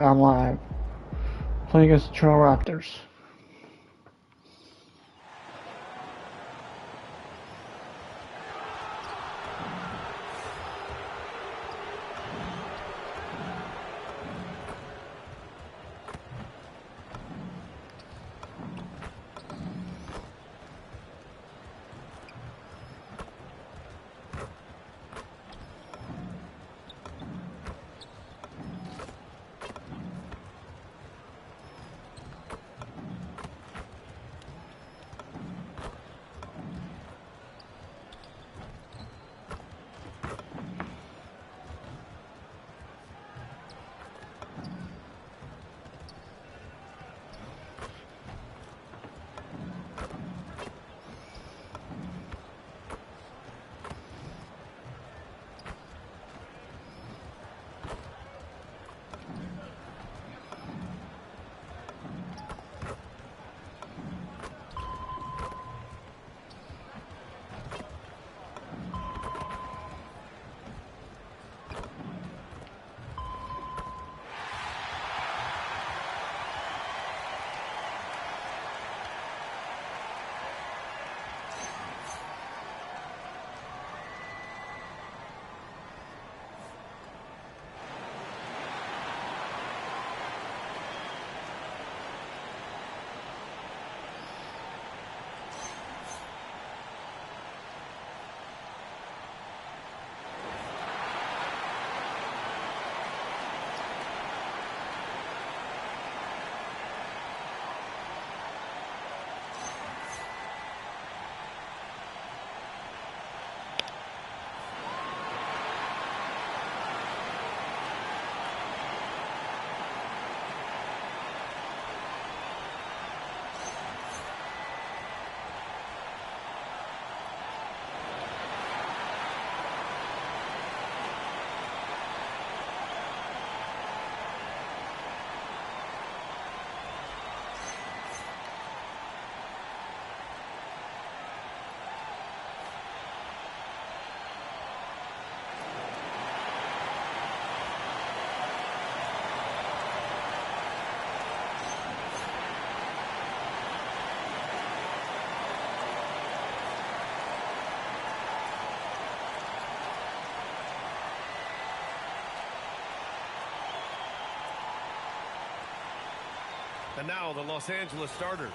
I'm live. Playing against the Toronto Raptors. And now the Los Angeles starters.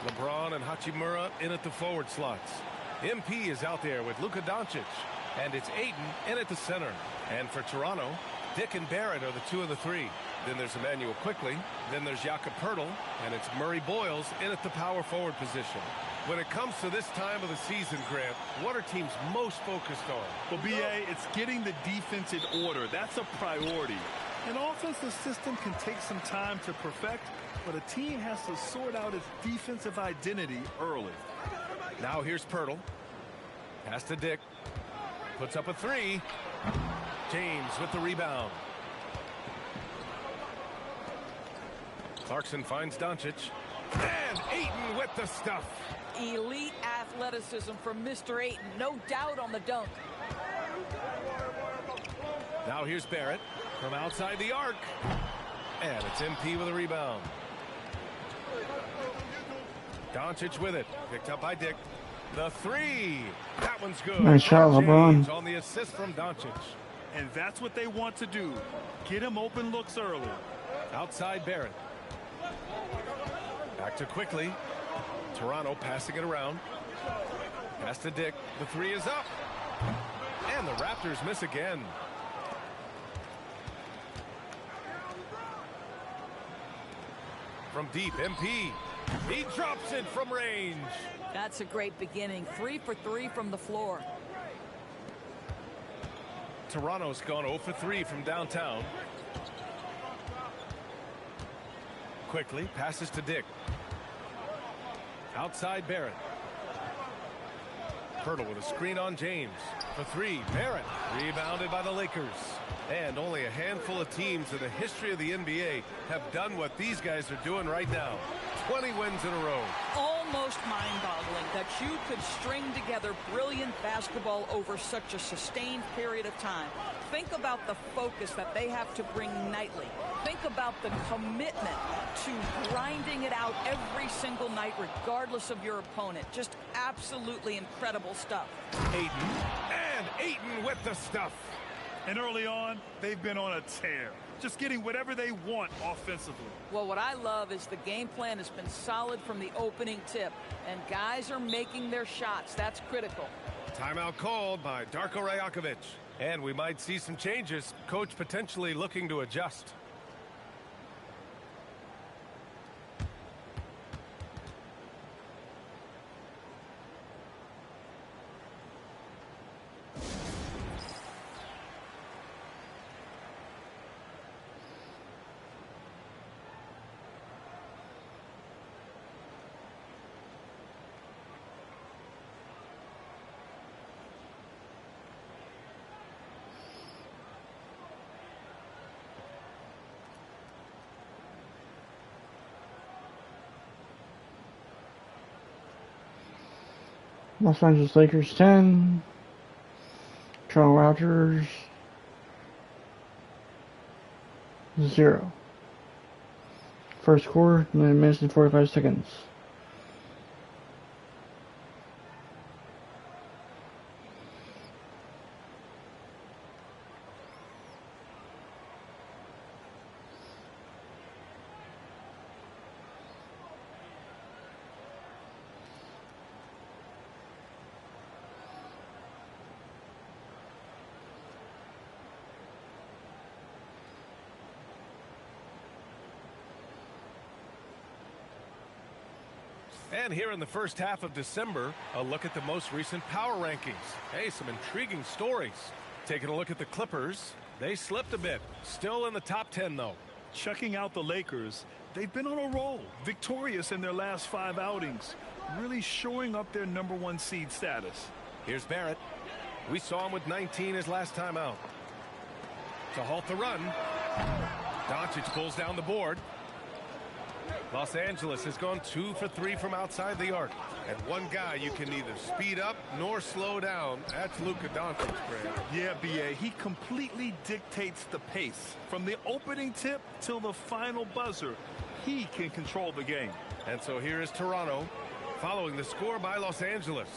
LeBron and Hachimura in at the forward slots. MP is out there with Luka Doncic. And it's Ayton in at the center. And for Toronto, Dick and Barrett are the 2 of the 3. Then there's Emmanuel Quickley. Then there's Jakob Poeltl. And it's Murray Boyles in at the power forward position. When it comes to this time of the season, Grant, what are teams most focused on? Well, B.A., it's getting the defense in order. That's a priority. An offensive system can take some time to perfect, but a team has to sort out its defensive identity early. Now here's Poeltl. Pass to Dick. Puts up a 3. James with the rebound. Clarkson finds Doncic. And Ayton with the stuff. Elite athleticism from Mr. Ayton. No doubt on the dunk. Now here's Barrett from outside the arc. And it's MP with a rebound. Doncic with it. Picked up by Dick. The 3. That one's good. Nice shot, LeBron. James on the assist from Doncic. And that's what they want to do. Get him open looks early. Outside Barrett. Back to Quickley. Toronto passing it around. Pass to Dick. The 3 is up. And the Raptors miss again. From deep, MP. He drops it from range. That's a great beginning. 3 for 3 from the floor. Toronto's gone 0 for 3 from downtown. Quickly passes to Dick. Outside Barrett. Poeltl with a screen on James. For 3, Barrett. Rebounded by the Lakers. And only a handful of teams in the history of the NBA have done what these guys are doing right now. 20 wins in a row. Almost mind-boggling that you could string together brilliant basketball over such a sustained period of time. Think about the focus that they have to bring nightly. Think about the commitment to grinding it out every single night, regardless of your opponent. Just absolutely incredible stuff. Ayton with the stuff. And early on, they've been on a tear, just getting whatever they want offensively. Well, what I love is the game plan has been solid from the opening tip, and guys are making their shots. That's critical. Timeout called by Darko Rajakovic. And we might see some changes. Coach potentially looking to adjust. Los Angeles Lakers 10. Toronto Raptors 0. First quarter, 9 minutes and 45 seconds. And here in the first half of December, a look at the most recent power rankings. Hey, some intriguing stories. Taking a look at the Clippers. They slipped a bit. Still in the top 10, though. Checking out the Lakers, they've been on a roll, victorious in their last 5 outings, really showing up their #1 seed status. Here's Barrett. We saw him with 19 his last time out. To halt the run, Doncic pulls down the board. Los Angeles has gone 2 for 3 from outside the arc. And one guy you can neither speed up nor slow down. That's Luka Doncic, Greg. Yeah, B.A., he completely dictates the pace. From the opening tip till the final buzzer, he can control the game. And so here is Toronto, following the score by Los Angeles.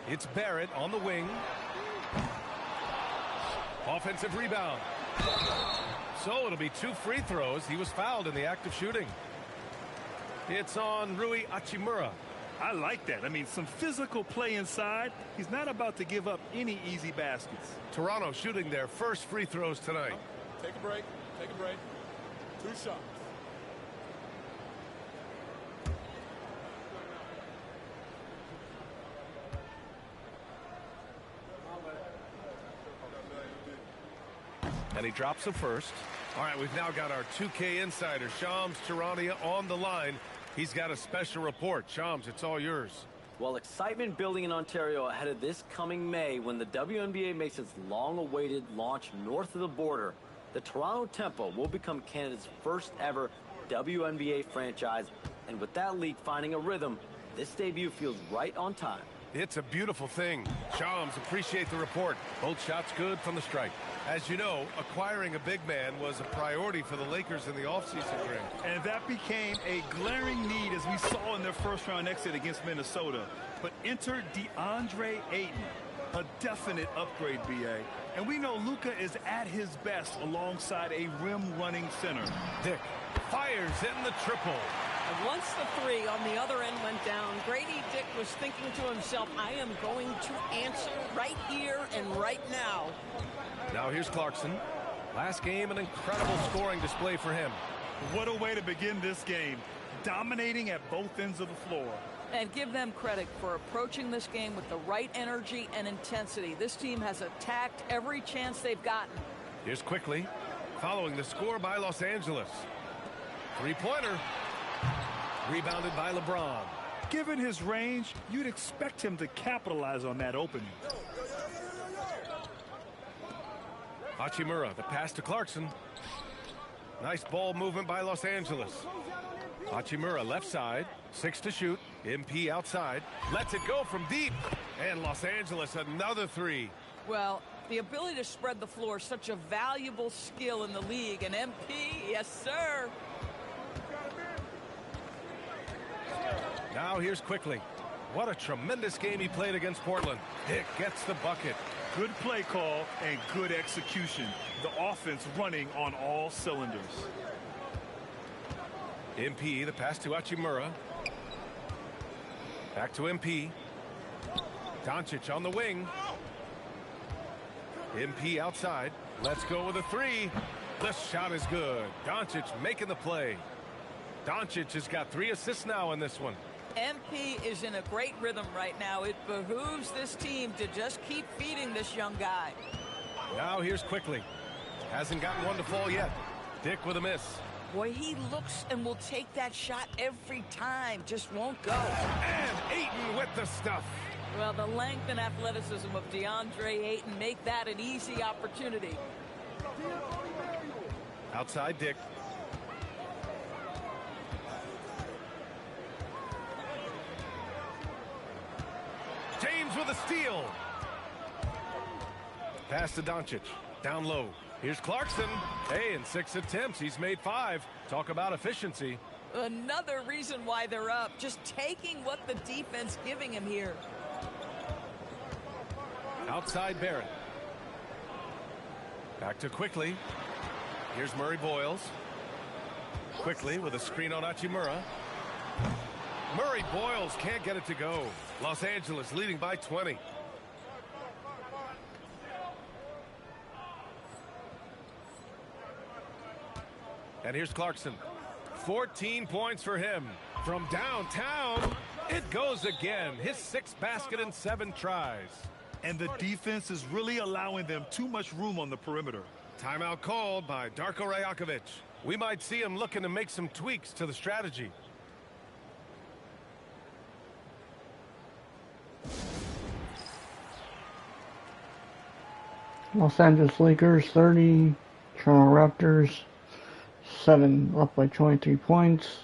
It's Barrett on the wing. Offensive rebound. So it'll be 2 free throws. He was fouled in the act of shooting. It's on Rui Hachimura. I like that. I mean, some physical play inside. He's not about to give up any easy baskets. Toronto shooting their first free throws tonight. Take a break. Take a break. 2 shots. And he drops the first. All right, we've now got our 2K insider, Shams Charania, on the line. He's got a special report. Shams, it's all yours. Well, excitement building in Ontario ahead of this coming May when the WNBA makes its long-awaited launch north of the border. The Toronto Tempo will become Canada's first ever WNBA franchise. And with that league finding a rhythm, this debut feels right on time. It's a beautiful thing. Shams, appreciate the report. Both shots good from the strike. As you know, acquiring a big man was a priority for the Lakers in the offseason, Greg. And that became a glaring need as we saw in their first-round exit against Minnesota. But enter DeAndre Ayton, a definite upgrade, B.A. And we know Luka is at his best alongside a rim-running center. Dick fires in the triple. And once the 3 on the other end went down, Grady Dick was thinking to himself, I am going to answer right here and right now. Now here's Clarkson. Last game, an incredible scoring display for him. What a way to begin this game, dominating at both ends of the floor. And give them credit for approaching this game with the right energy and intensity. This team has attacked every chance they've gotten. Here's Quickly, following the score by Los Angeles. 3-pointer. Rebounded by LeBron. Given his range, you'd expect him to capitalize on that opening. Hachimura, the pass to Clarkson. Nice ball movement by Los Angeles. Hachimura left side, 6 to shoot. MP outside, lets it go from deep. And Los Angeles another 3. Well, The ability to spread the floor is such a valuable skill in the league. And MP, yes, sir. Now here's quickly. What a tremendous game he played against Portland. Dick gets the bucket. Good play call and good execution. The offense running on all cylinders. MP, the pass to Hachimura. Back to MP. Doncic on the wing. MP outside. Let's go with a three. The shot is good. Doncic making the play. Doncic has got 3 assists now in this one. MP is in a great rhythm right now. It behooves this team to just keep feeding this young guy. Now here's quickly. Hasn't gotten one to fall yet. Dick with a miss. Boy, he looks and will take that shot every time. Just won't go. And Ayton with the stuff. Well, the length and athleticism of DeAndre Ayton make that an easy opportunity. Outside Dick. James with a steal. Pass to Doncic. Down low. Here's Clarkson. Hey, in 6 attempts, he's made 5. Talk about efficiency. Another reason why they're up. Just taking what the defense giving him here. Outside Barrett. Back to Quickly. Here's Murray Boyles. Quickly with a screen on Hachimura. Murray Boyles can't get it to go. Los Angeles leading by 20. And here's Clarkson. 14 points for him. From downtown, it goes again. His 6th basket in 7 tries. And the defense is really allowing them too much room on the perimeter. Timeout called by Darko Rajakovic. We might see him looking to make some tweaks to the strategy. Los Angeles Lakers 30, Toronto Raptors 7, up by 23 points.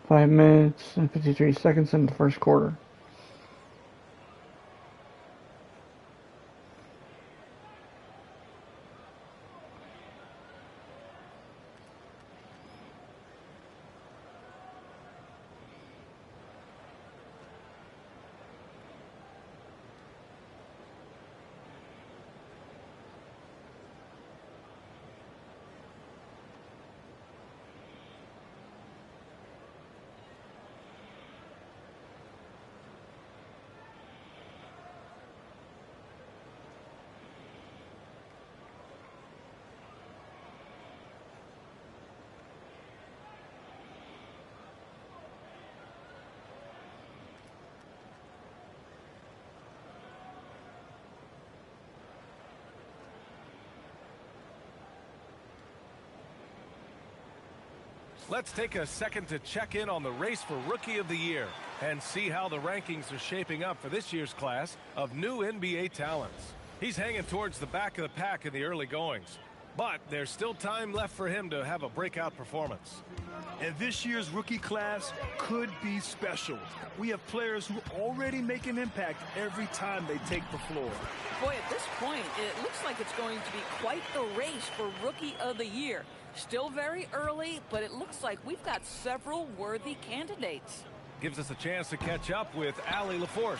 5 minutes and 53 seconds in the first quarter. Let's take a second to check in on the race for Rookie of the Year and see how the rankings are shaping up for this year's class of new NBA talents. He's hanging towards the back of the pack in the early goings, but there's still time left for him to have a breakout performance. And this year's rookie class could be special. We have players who already make an impact every time they take the floor. Boy, at this point, it looks like it's going to be quite the race for Rookie of the Year. Still very early, but it looks like we've got several worthy candidates. Gives us a chance to catch up with Allie LaForce.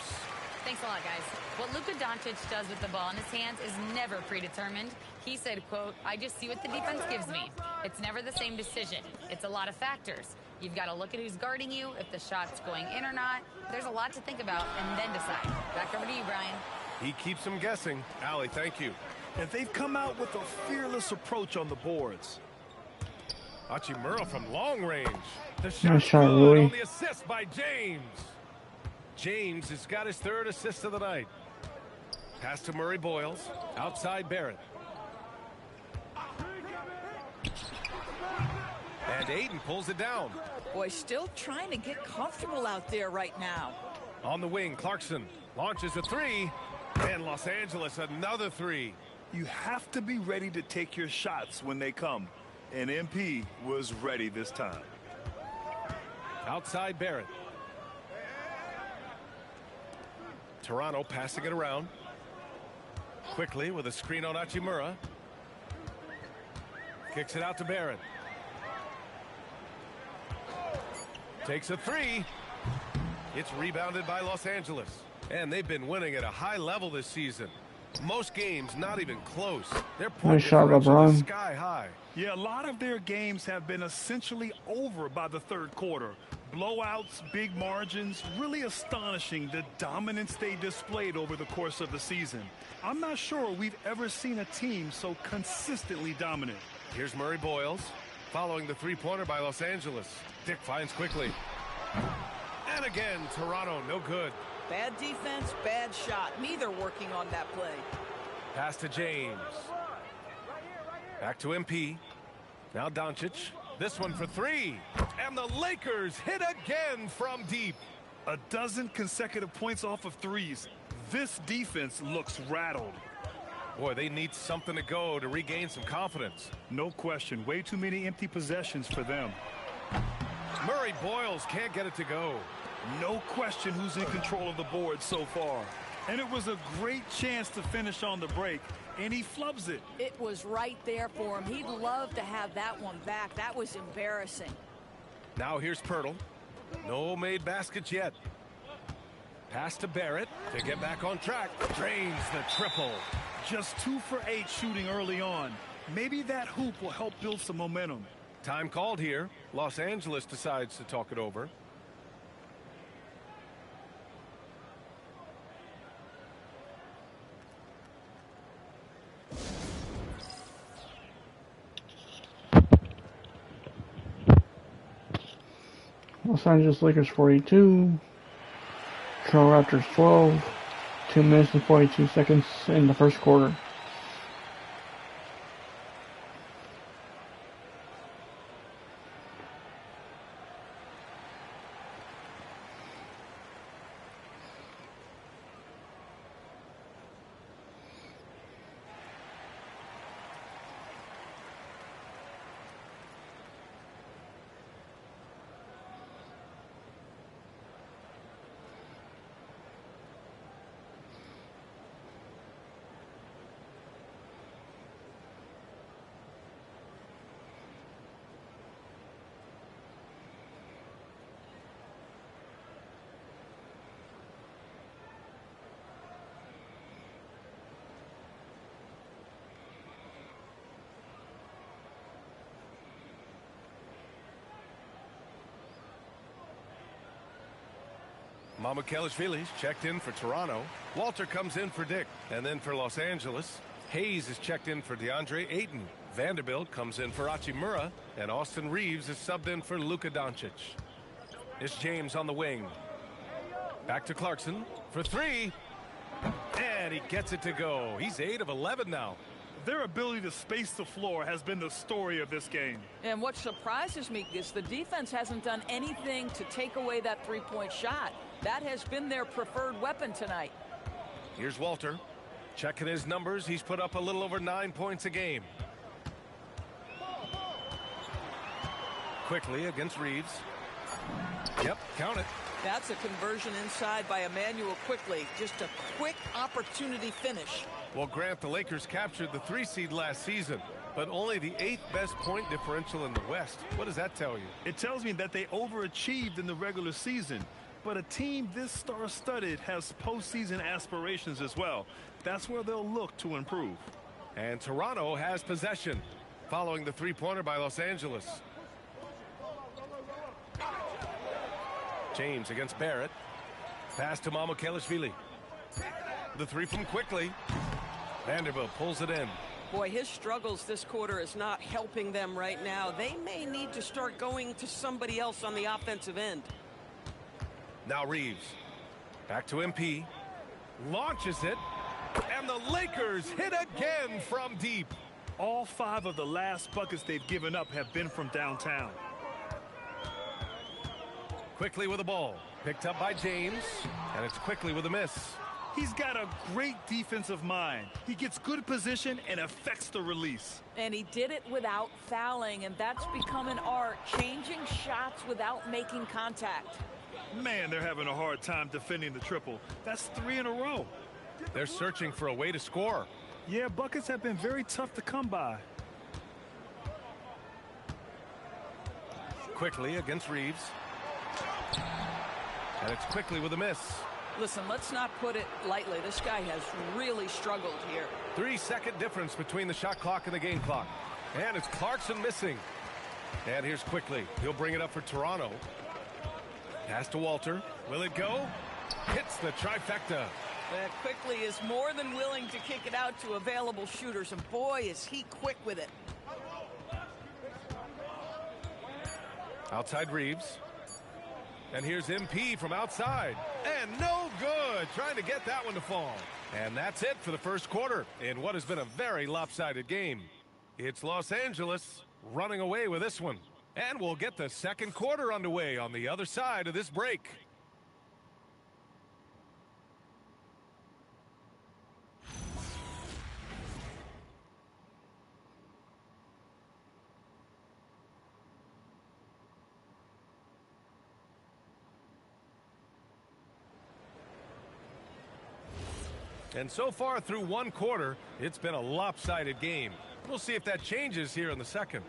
Thanks a lot, guys. What Luka Doncic does with the ball in his hands is never predetermined. He said, quote, "I just see what the defense gives me. It's never the same decision. It's a lot of factors. You've got to look at who's guarding you, if the shot's going in or not. There's a lot to think about and then decide." Back over to you, Brian. He keeps them guessing. Allie, thank you. And they've come out with a fearless approach on the boards. Hachimura from long range. The Nice shot shot, good Louis. on the assist by James. James has got his 3rd assist of the night. Pass to Murray Boyles. Outside Barrett. And Ayton pulls it down. Boy, still trying to get comfortable out there right now. On the wing, Clarkson launches a 3. And Los Angeles another 3. You have to be ready to take your shots when they come. And MP was ready this time. Outside Barrett. Toronto passing it around. Quickly with a screen on Hachimura. Kicks it out to Barrett. Takes a three. It's rebounded by Los Angeles. And they've been winning at a high level this season. Most games not even close. Their point Nice shot, differential is LeBron. sky high. Yeah, a lot of their games have been essentially over by the third quarter. Blowouts, big margins, really astonishing the dominance they displayed over the course of the season. I'm not sure we've ever seen a team so consistently dominant. Here's Murray Boyles following the three-pointer by Los Angeles. Dick finds quickly. And again, Toronto, no good. Bad defense, bad shot. Neither working on that play. Pass to James. Back to MP. Now Doncic. This one for three. And the Lakers hit again from deep. A dozen consecutive points off of threes. This defense looks rattled. Boy, they need something to go to regain some confidence. No question. Way too many empty possessions for them. Murray Boyles can't get it to go. No question who's in control of the board so far. And it was a great chance to finish on the break, and he flubs it. It was right there for him. He'd love to have that one back. That was embarrassing. Now here's Pirtle. No made baskets yet. Pass to Barrett to get back on track. Drains the triple. Just 2 for 8 shooting early on. Maybe that hoop will help build some momentum. Time called here. Los Angeles decides to talk it over. Los Angeles Lakers 42. Toronto Raptors 12. 2 minutes and 42 seconds in the first quarter. Mamukelashvili's checked in for Toronto. Walter comes in for Dick. And then for Los Angeles, Hayes is checked in for DeAndre Ayton. Vanderbilt comes in for Hachimura. And Austin Reeves is subbed in for Luka Doncic. It's James on the wing. Back to Clarkson for three. And he gets it to go. He's 8 of 11 now. Their ability to space the floor has been the story of this game. And what surprises me is the defense hasn't done anything to take away that three-point shot. That has been their preferred weapon tonight. Here's Walter. Checking his numbers. He's put up a little over 9 points a game. Quickly against Reeves. Yep, count it. That's a conversion inside by Emmanuel Quickly. Just a quick opportunity finish. Well, Grant, the Lakers captured the 3 seed last season, but only the 8th best point differential in the West. What does that tell you? It tells me that they overachieved in the regular season. But a team this star-studded has postseason aspirations as well. That's where they'll look to improve. And Toronto has possession following the three-pointer by Los Angeles. James against Barrett. Pass to Mamukelashvili. The three from Quickly. Vanderbilt pulls it in. Boy, his struggles this quarter is not helping them right now. They may need to start going to somebody else on the offensive end. Now Reeves. Back to MP. Launches it. And the Lakers hit again from deep. All 5 of the last buckets they've given up have been from downtown. Quickly with the ball. Picked up by James. And it's Quickly with a miss. He's got a great defensive mind. He gets good position and affects the release. And he did it without fouling, and that's become an art, changing shots without making contact. Man, they're having a hard time defending the triple. That's 3 in a row. They're searching for a way to score. Yeah, buckets have been very tough to come by. Quickly against Reeves. And it's quickly with a miss. Listen, let's not put it lightly. This guy has really struggled here. 3-second difference between the shot clock and the game clock. And it's Clarkson missing. And here's quickly. He'll bring it up for Toronto. Pass to Walter. Will it go? Hits the trifecta. Quickly is more than willing to kick it out to available shooters. And boy, is he quick with it. Outside Reeves. And here's MP from outside. And no good. Trying to get that one to fall. And that's it for the first quarter in what has been a very lopsided game. It's Los Angeles running away with this one. And we'll get the second quarter underway on the other side of this break. And so far through one quarter, it's been a lopsided game. We'll see if that changes here in the second.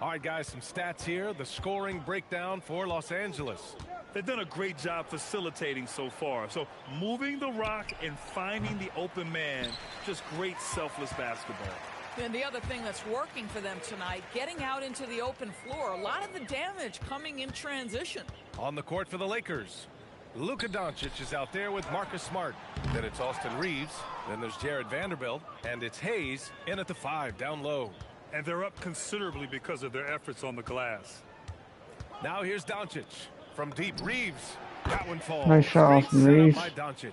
All right, guys, some stats here. The scoring breakdown for Los Angeles. They've done a great job facilitating so far. So moving the rock and finding the open man, just great selfless basketball. And the other thing that's working for them tonight, getting out into the open floor. A lot of the damage coming in transition. On the court for the Lakers, Luka Doncic is out there with Marcus Smart. Then it's Austin Reeves. Then there's Jared Vanderbilt. And it's Hayes in at the 5 down low. And they're up considerably because of their efforts on the glass. Now here's Doncic. From deep, Reeves. That one falls. Nice shot, Austin Reeves. By Doncic.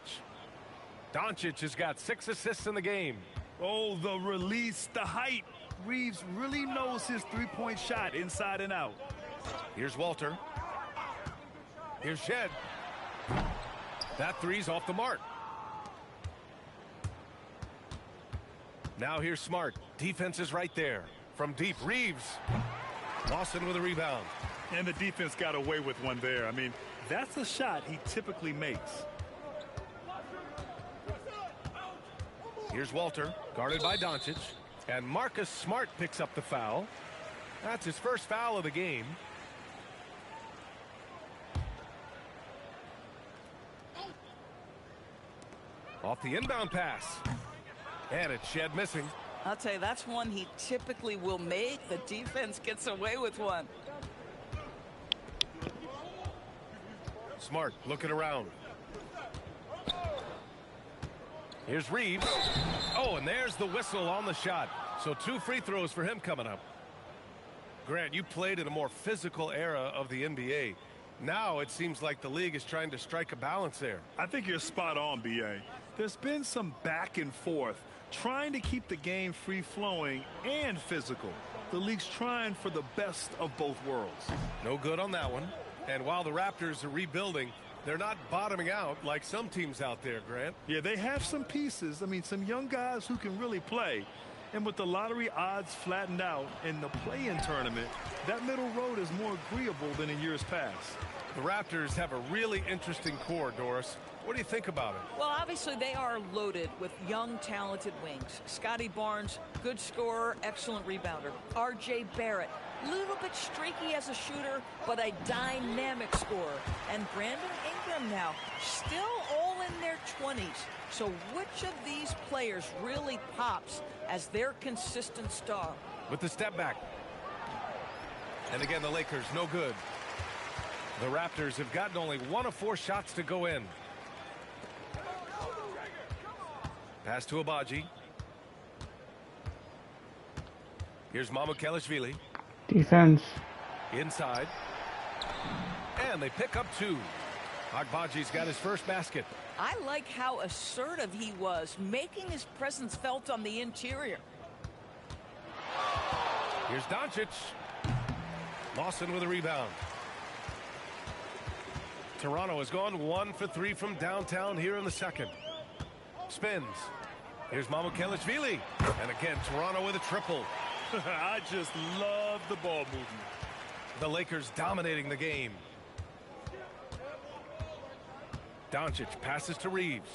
Doncic has got 6 assists in the game. Oh, the release, the height. Reeves really knows his three-point shot inside and out. Here's Walter. Here's Shed. That three's off the mark. Now here's Smart. Defense is right there. From deep, Reeves. Lawson with a rebound. And the defense got away with one there. I mean, that's a shot he typically makes. Here's Walter, guarded by Doncic. And Marcus Smart picks up the foul. That's his first foul of the game. Off the inbound pass. And it's Shed missing. I'll tell you, that's one he typically will make. The defense gets away with one. Smart looking around. Here's Reeves. Oh, and there's the whistle on the shot. So 2 free throws for him coming up. Grant, you played in a more physical era of the NBA. Now it seems like the league is trying to strike a balance there. I think you're spot on, B.A. There's been some back and forth, trying to keep the game free-flowing and physical. The league's trying for the best of both worlds. No good on that one. And while the Raptors are rebuilding, they're not bottoming out like some teams out there, Grant. Yeah, they have some pieces. I mean, some young guys who can really play. And with the lottery odds flattened out in the play-in tournament, that middle road is more agreeable than in years past. The Raptors have a really interesting core, Doris. What do you think about it? Well, obviously they are loaded with young, talented wings. Scotty Barnes, good scorer, excellent rebounder. R.J. Barrett, little bit streaky as a shooter, but a dynamic scorer. And Brandon Ingram now, still all in their 20s. So which of these players really pops as their consistent star? With the step back. And again, the Lakers, no good. The Raptors have gotten only 1 of 4 shots to go in. Pass to Abaji. Here's Mamukelashvili. Defense. Inside. And they pick up 2. Agbaji's got his first basket. I like how assertive he was, making his presence felt on the interior. Here's Doncic. Lawson with a rebound. Toronto has gone 1 for 3 from downtown here in the second. Spins. Here's Mamukelashvili. And again, Toronto with a triple. I just love the ball movement. The Lakers dominating the game. Doncic passes to Reeves.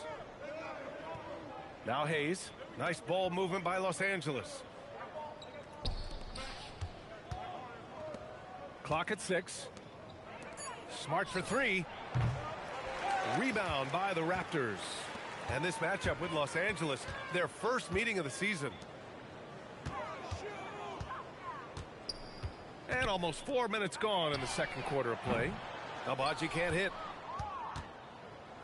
Now Hayes. Nice ball movement by Los Angeles. Clock at 6. Smart for 3. Rebound by the Raptors. And this matchup with Los Angeles, their first meeting of the season. And almost 4 minutes gone in the second quarter of play. Agbaji can't hit.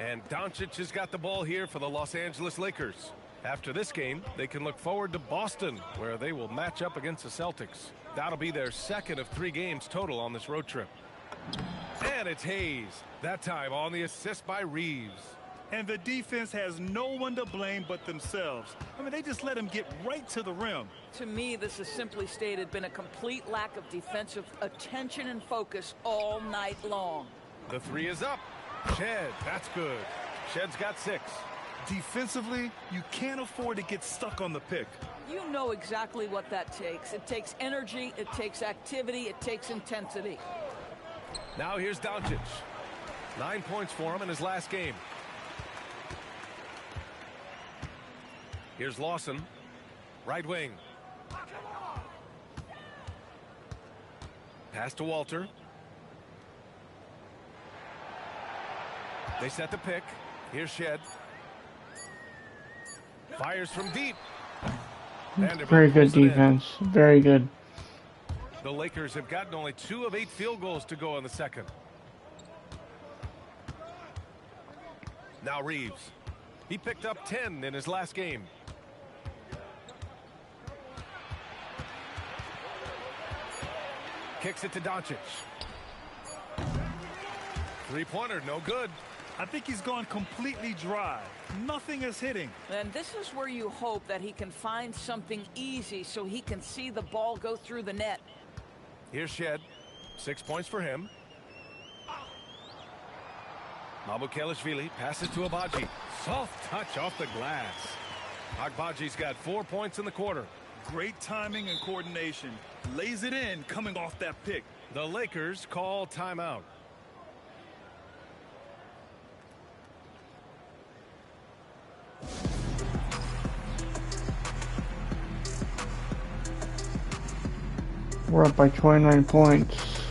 And Doncic has got the ball here for the Los Angeles Lakers. After this game, they can look forward to Boston, where they will match up against the Celtics. That'll be their second of 3 games total on this road trip. And it's Hayes, that time on the assist by Reeves. And the defense has no one to blame but themselves. I mean, they just let him get right to the rim. To me, this has simply stated been a complete lack of defensive attention and focus all night long. The 3 is up. Shed, that's good. Shed's got 6. Defensively, you can't afford to get stuck on the pick. You know exactly what that takes. It takes energy, it takes activity, it takes intensity. Now here's Doncic. 9 points for him in his last game. Here's Lawson, right wing. Pass to Walter. They set the pick. Here's Shed. Fires from deep. Very good defense. Very good. The Lakers have gotten only 2 of 8 field goals to go in the second. Now Reeves. He picked up 10 in his last game. Kicks it to Doncic. 3-pointer, no good. I think he's gone completely dry. Nothing is hitting. And this is where you hope that he can find something easy so he can see the ball go through the net. Here's Shed. 6 points for him. Mamukelashvili passes to Agbaji. Soft touch off the glass. Agbaji's got 4 points in the quarter. Great timing and coordination. Lays it in coming off that pick. The Lakers call timeout. We're up by 29 points.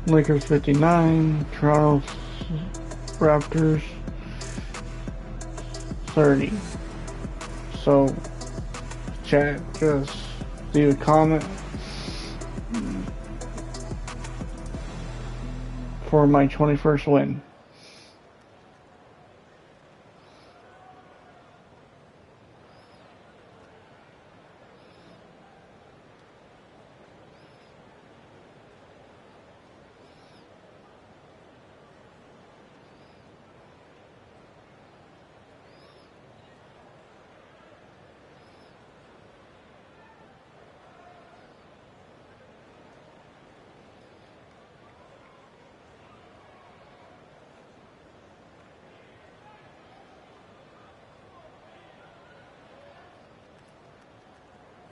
Lakers 59, Toronto Raptors 30. So, chat, just leave a comment for my 21st win.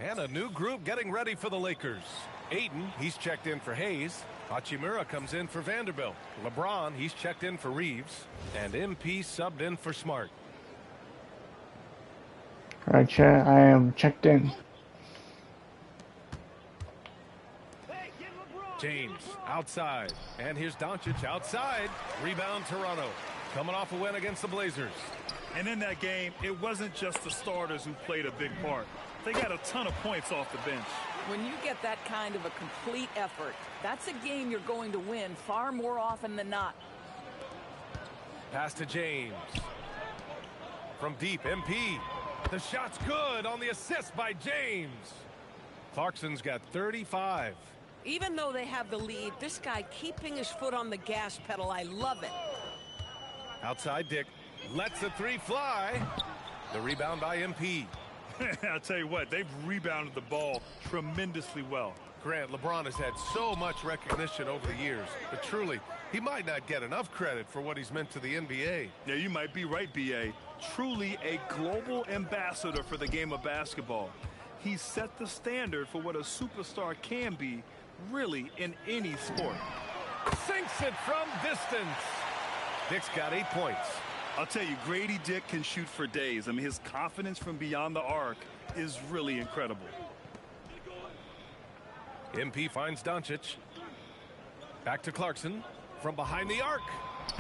And a new group getting ready for the Lakers. Ayton, he's checked in for Hayes. Hachimura comes in for Vanderbilt. LeBron, he's checked in for Reeves. And MP subbed in for Smart. Alright, chat, I am checked in. James outside. And here's Doncic outside. Rebound Toronto. Coming off a win against the Blazers. And in that game, it wasn't just the starters who played a big part. They got a ton of points off the bench. When you get that kind of a complete effort, that's a game you're going to win far more often than not. Pass to James. From deep, MP. The shot's good on the assist by James. Clarkson's got 35. Even though they have the lead, this guy keeping his foot on the gas pedal, I love it. Outside Dick. Lets the 3 fly. The rebound by MP. I'll tell you what, they've rebounded the ball tremendously well. Grant, LeBron has had so much recognition over the years, but truly, he might not get enough credit for what he's meant to the NBA. Yeah, you might be right, B.A. Truly a global ambassador for the game of basketball. He set the standard for what a superstar can be, really, in any sport. sinks it from distance. Dick's got 8 points. I'll tell you, Grady Dick can shoot for days. I mean, his confidence from beyond the arc is really incredible. MP finds Doncic. Back to Clarkson from behind the arc.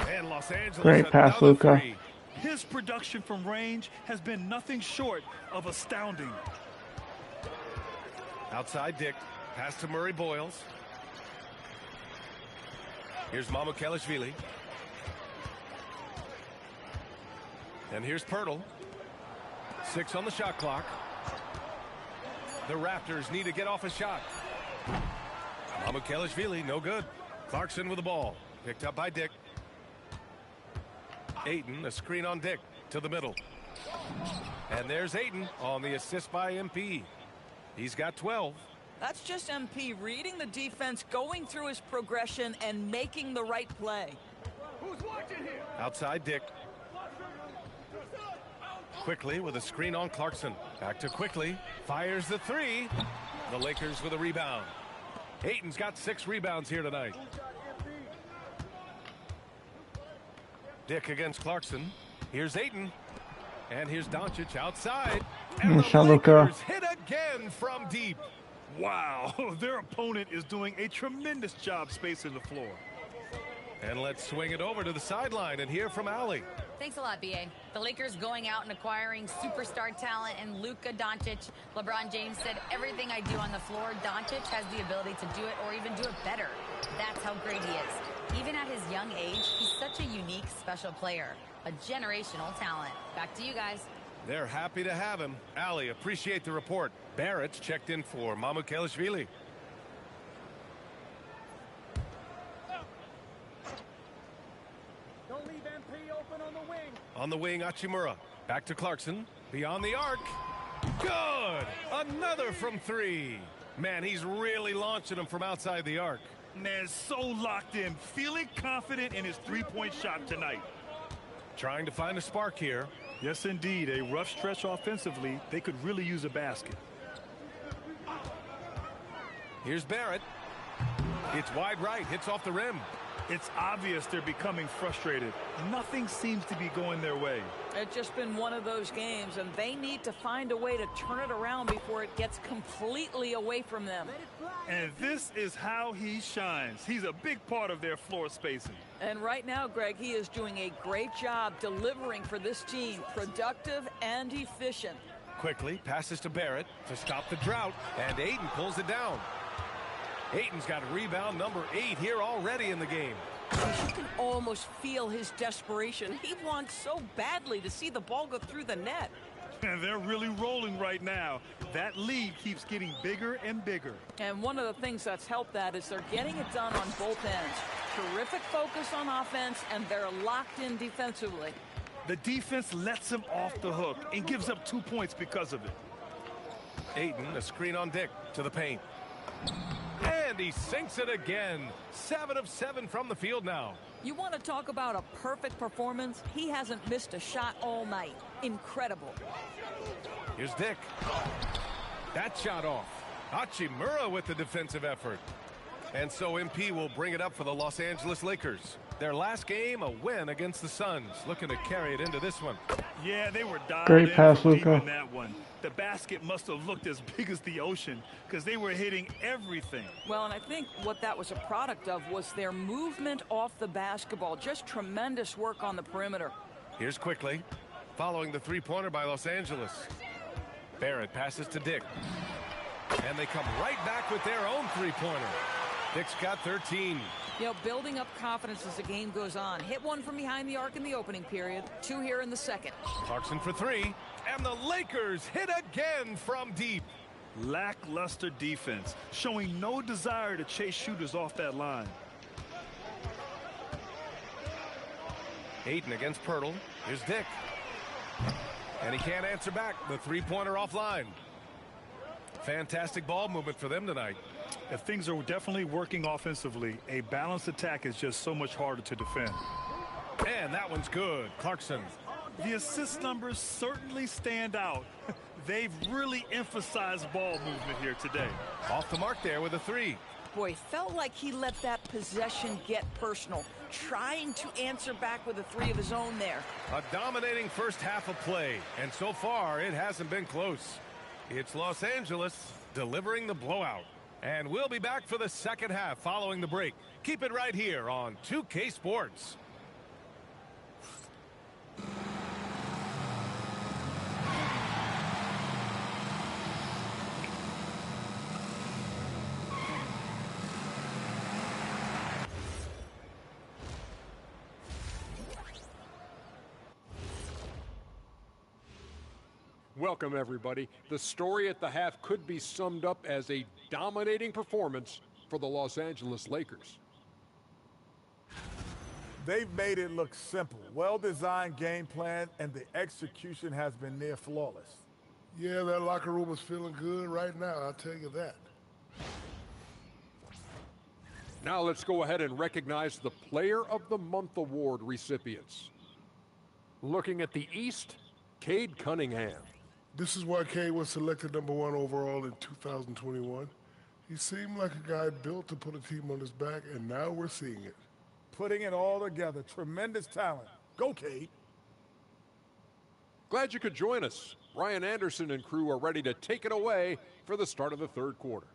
And Los Angeles. Great pass, Luka. Three. His production from range has been nothing short of astounding. Outside Dick. Pass to Murray Boyles. Here's Mamukelashvili. And here's Pirtle. 6 on the shot clock. The Raptors need to get off a shot. Mamukelashvili, no good. Clarkson with the ball. Picked up by Dick. Ayton, a screen on Dick to the middle. And there's Ayton on the assist by MP. He's got 12. That's just MP reading the defense, going through his progression, and making the right play. Outside Dick. Quickly with a screen on Clarkson. Back to Quickly. Fires the 3. The Lakers with a rebound. Ayton's got 6 rebounds here tonight. Dick against Clarkson. Here's Ayton. And here's Doncic outside. And the Lakers hit again from deep. Wow, their opponent is doing a tremendous job spacing the floor. And let's swing it over to the sideline and hear from Allie. Thanks a lot, B.A. The Lakers going out and acquiring superstar talent and Luka Doncic. LeBron James said, everything I do on the floor, Doncic has the ability to do it or even do it better. That's how great he is. Even at his young age, he's such a unique, special player. A generational talent. Back to you guys. They're happy to have him. Allie, appreciate the report. Barrett's checked in for Mamukelashvili. Don't leave MP open on the wing. On the wing, Hachimura. Back to Clarkson. Beyond the arc. Good! Another from 3. Man, he's really launching them from outside the arc. Man, so locked in, feeling confident in his three-point shot tonight. Trying to find a spark here. Yes, indeed. A rough stretch offensively. They could really use a basket. Here's Barrett. It's wide right. Hits off the rim. It's obvious they're becoming frustrated. Nothing seems to be going their way. It's just been one of those games, and they need to find a way to turn it around before it gets completely away from them. And this is how he shines. He's a big part of their floor spacing. And right now, Greg, he is doing a great job delivering for this team, productive and efficient. Quickly passes to Barrett to stop the drought, and Ayton pulls it down. Ayton's got rebound number 8 here already in the game. You can almost feel his desperation. He wants so badly to see the ball go through the net. And they're really rolling right now. That lead keeps getting bigger and bigger. And one of the things that's helped that is they're getting it done on both ends. Terrific focus on offense, and they're locked in defensively. The defense lets him off the hook and gives up 2 points because of it. Ayton, a screen on Dick to the paint. And he sinks it again. 7 of 7 from the field now. You want to talk about a perfect performance? He hasn't missed a shot all night. Incredible. Here's Dick. That shot off. Hachimura with the defensive effort. And so MP will bring it up for the Los Angeles Lakers. Their last game, a win against the Suns. Looking to carry it into this one. Yeah, they were dialed Great pass, from deep Luka. in that one. The basket must have looked as big as the ocean because they were hitting everything. Well, and I think what that was a product of was their movement off the basketball. Just tremendous work on the perimeter. Here's Quickly, following the three-pointer by Los Angeles. Barrett passes to Dick. And they come right back with their own three-pointer. Dick's got 13. You know, building up confidence as the game goes on. Hit one from behind the arc in the opening period. 2 here in the second. Clarkson for 3. And the Lakers hit again from deep. Lackluster defense, showing no desire to chase shooters off that line. Ayton against Pirtle. Here's Dick. And he can't answer back. The three-pointer offline. Fantastic ball movement for them tonight. If things are definitely working offensively, a balanced attack is just so much harder to defend. And that one's good. Clarkson. The assist numbers certainly stand out. They've really emphasized ball movement here today. Off the mark there with a 3. Boy, felt like he let that possession get personal, trying to answer back with a three of his own there. A dominating first half of play, and so far it hasn't been close. It's Los Angeles delivering the blowout. And we'll be back for the second half following the break. Keep it right here on 2K Sports. Welcome, everybody. The story at the half could be summed up as a dominating performance for the Los Angeles Lakers. They've made it look simple. Well-designed game plan, and the execution has been near flawless. Yeah, that locker room is feeling good right now, I'll tell you that. Now let's go ahead and recognize the Player of the Month award recipients. Looking at the East, Cade Cunningham. This is why Cade was selected #1 overall in 2021. He seemed like a guy built to put a team on his back, and now we're seeing it. Putting it all together. Tremendous talent. Go, Cade. Glad you could join us. Ryan Anderson and crew are ready to take it away for the start of the third quarter.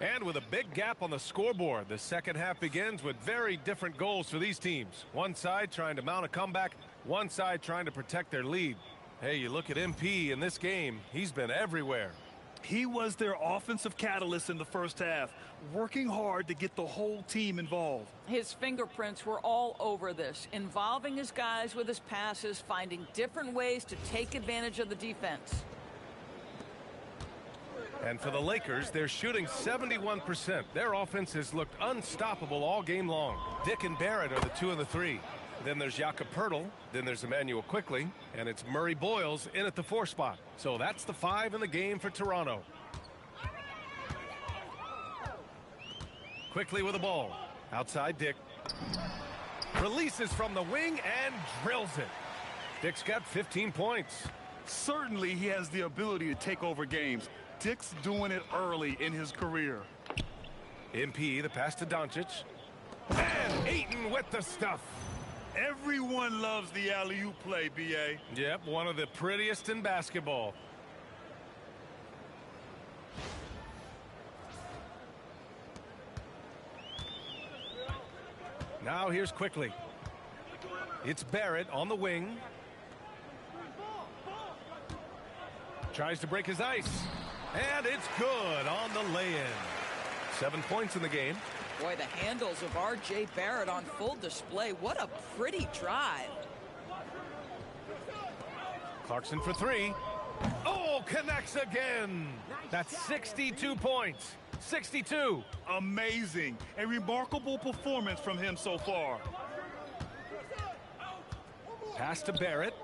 And with a big gap on the scoreboard, the second half begins with very different goals for these teams. One side trying to mount a comeback, one side trying to protect their lead. Hey, you look at MP in this game, he's been everywhere. He was their offensive catalyst in the first half, working hard to get the whole team involved. His fingerprints were all over this, involving his guys with his passes, finding different ways to take advantage of the defense. And for the Lakers, they're shooting 71%. Their offense has looked unstoppable all game long. Dick and Barrett are the 2 and the 3. Then there's Jakob Poeltl. Then there's Emmanuel Quickley. And it's Murray Boyles in at the 4 spot. So that's the 5 in the game for Toronto. Quickley with the ball. Outside Dick. Releases from the wing and drills it. Dick's got 15 points. Certainly he has the ability to take over games. Dick's doing it early in his career. MP, the pass to Doncic. And Ayton with the stuff. Everyone loves the alley-oop play, B.A. Yep, one of the prettiest in basketball. Now here's Quickley. It's Barrett on the wing. Tries to break his ice. And it's good on the lay-in. 7 points in the game. Boy, the handles of R.J. Barrett on full display. What a pretty drive. Clarkson for 3. Oh, connects again. That's 62 points. 62. Amazing. A remarkable performance from him so far. Pass to Barrett.